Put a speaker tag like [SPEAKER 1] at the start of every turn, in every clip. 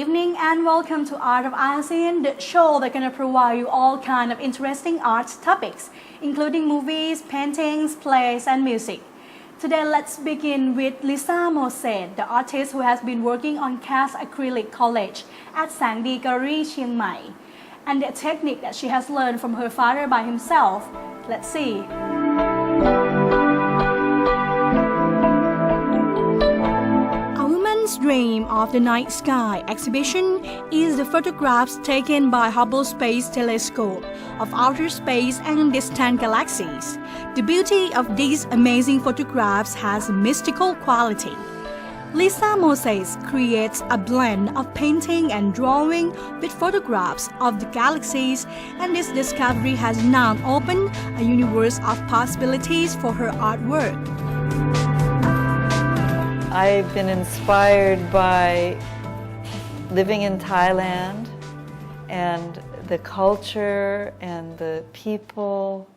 [SPEAKER 1] evening and welcome to Art of Asean, the show that's going to provide you all kind of interesting art topics, including movies, paintings, plays, and music. Today, let's begin with Lisa Mose, the artist who has been working on cast acrylic collage at Sangdi Gallery, Chiang Mai, and the technique that she has learned from her father by himself. Let's see. Dream of the Night Sky exhibition is the photographs taken by Hubble Space Telescope of outer space and distant galaxies. The beauty of these amazing photographs has a mystical quality. Lisa Moses creates a blend of painting and drawing with photographs of the galaxies, and this discovery has now opened a universe of possibilities for her artwork.
[SPEAKER 2] I've been inspired by living in Thailand and the culture and the people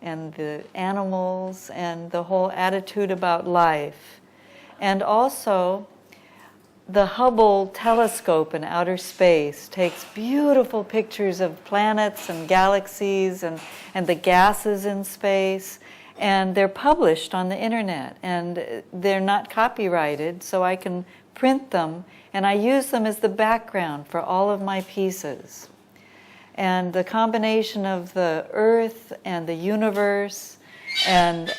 [SPEAKER 2] and the animals and the whole attitude about life. And also, the Hubble telescope in outer space takes beautiful pictures of planets and galaxies and the gases in space. And they're published on the internet, and they're not copyrighted, so I can print them, and I use them as the background for all of my pieces. And the combination of the earth and the universe and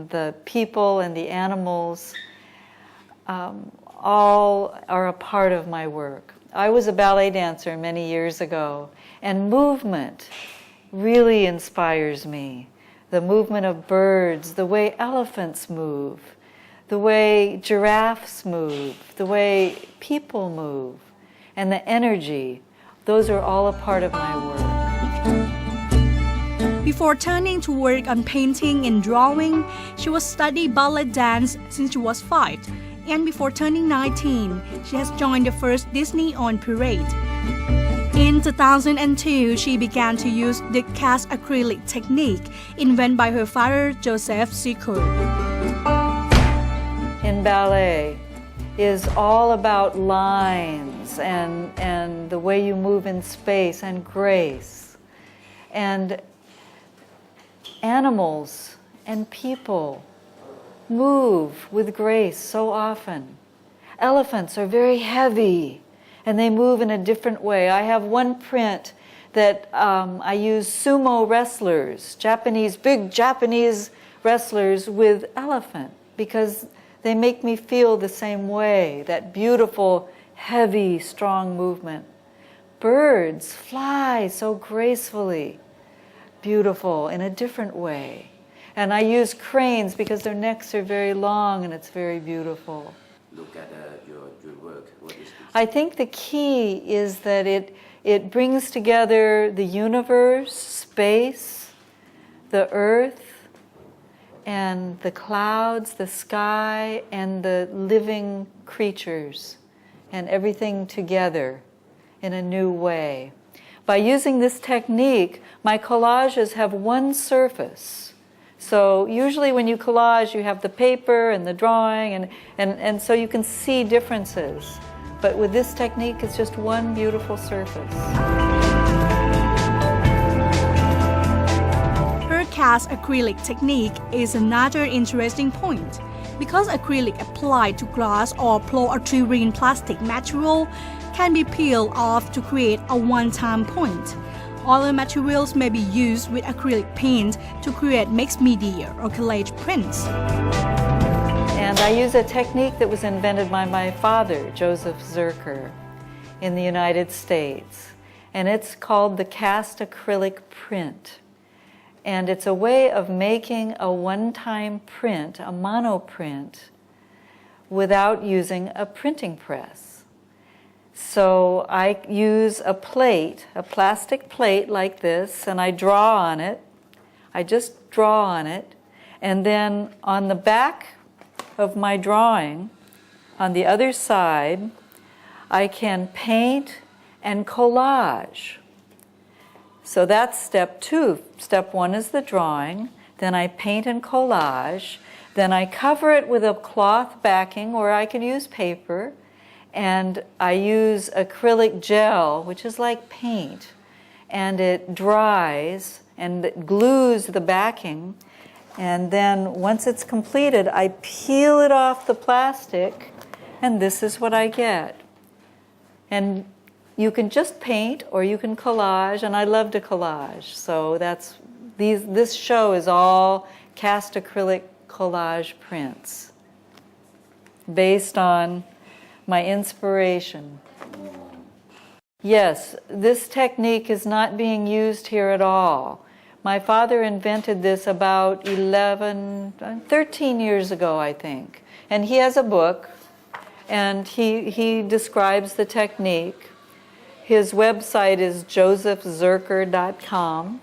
[SPEAKER 2] the people and the animals all are a part of my work. I was a ballet dancer many years ago, and movement really inspires me. The movement of birds, the way elephants move, the way giraffes move, the way people move, and the energy, those are all a part of my work.
[SPEAKER 1] Before turning to work on painting and drawing, she was studying ballet dance since she was 5, and before turning 19, she has joined the first Disney on Parade. In 2002, she began to use the cast acrylic technique invented by her father, Joseph Sikur.
[SPEAKER 2] In ballet is all about lines and the way you move in space and grace. And animals and people move with grace so often. Elephants are very heavy, and they move in a different way. I have one print that I use sumo wrestlers, big Japanese wrestlers with elephant, because they make me feel the same way, that beautiful, heavy, strong movement. Birds fly so gracefully, beautiful, in a different way. And I use cranes because their necks are very long and it's very beautiful.
[SPEAKER 3] Look at your work. What is this?
[SPEAKER 2] I think the key is that it brings together the universe, space, the earth, and the clouds, the sky, and the living creatures, and everything together in a new way. By using this technique, my collages have one surface. So usually when you collage, you have the paper and the drawing, and so you can see differences. But with this technique, it's just one beautiful surface.
[SPEAKER 1] Her cast acrylic technique is another interesting point. Because acrylic applied to glass or polyurethane plastic material can be peeled off to create a one-time point. Other materials may be used with acrylic paint to create mixed media or collage prints.
[SPEAKER 2] And I use a technique that was invented by my father, Joseph Zerker, in the United States. And it's called the cast acrylic print. And it's a way of making a one-time print, a monoprint, without using a printing press. So I use a plate, a plastic plate like this, and I draw on it. I just draw on it. And then on the back of my drawing, on the other side, I can paint and collage. So that's step 2. Step 1 is the drawing. Then I paint and collage. Then I cover it with a cloth backing, or I can use paper. And I use acrylic gel, which is like paint, and it dries and it glues the backing. And then once it's completed, I peel it off the plastic, and this is what I get. And you can just paint or you can collage, and I love to collage. So this show is all cast acrylic collage prints based on my inspiration. Yes, this technique is not being used here at all. My father invented this about 13 years ago, I think. And he has a book, and he describes the technique. His website is josephzerker.com.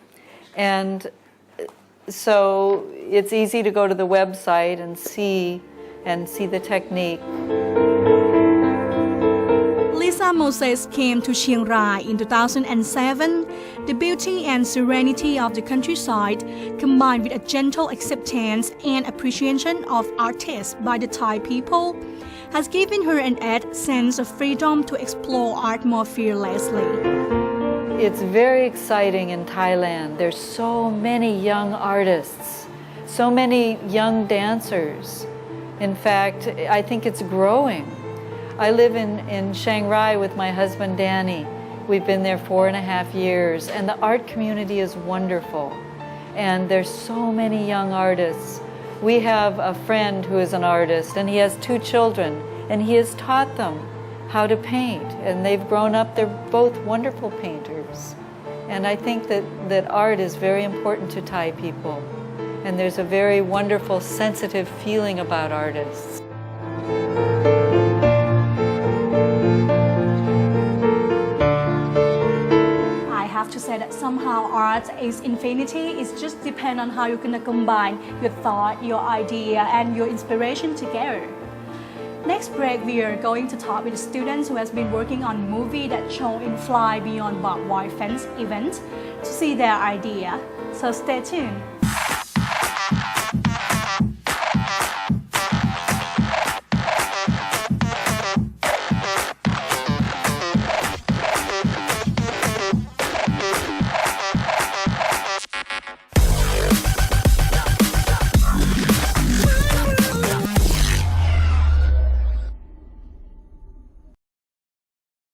[SPEAKER 2] And so it's easy to go to the website and see the technique.
[SPEAKER 1] Lisa Moses came to Chiang Rai in 2007. The beauty and serenity of the countryside, combined with a gentle acceptance and appreciation of artists by the Thai people, has given her an added sense of freedom to explore art more fearlessly.
[SPEAKER 2] It's very exciting in Thailand. There's so many young artists, so many young dancers. In fact, I think it's growing. I live in Chiang Rai with my husband Danny. We've been there 4.5 years, and the art community is wonderful. And there's so many young artists. We have a friend who is an artist, and he has 2 children, and he has taught them how to paint, and they've grown up. They're both wonderful painters. And I think that art is very important to Thai people, and there's a very wonderful, sensitive feeling about artists.
[SPEAKER 1] To say that somehow art is infinity. It just depends on how you're going to combine your thought, your idea, and your inspiration together. Next break, we are going to talk with students who has been working on a movie that show in Fly Beyond Barbed Wire Fence event to see their idea. So stay tuned.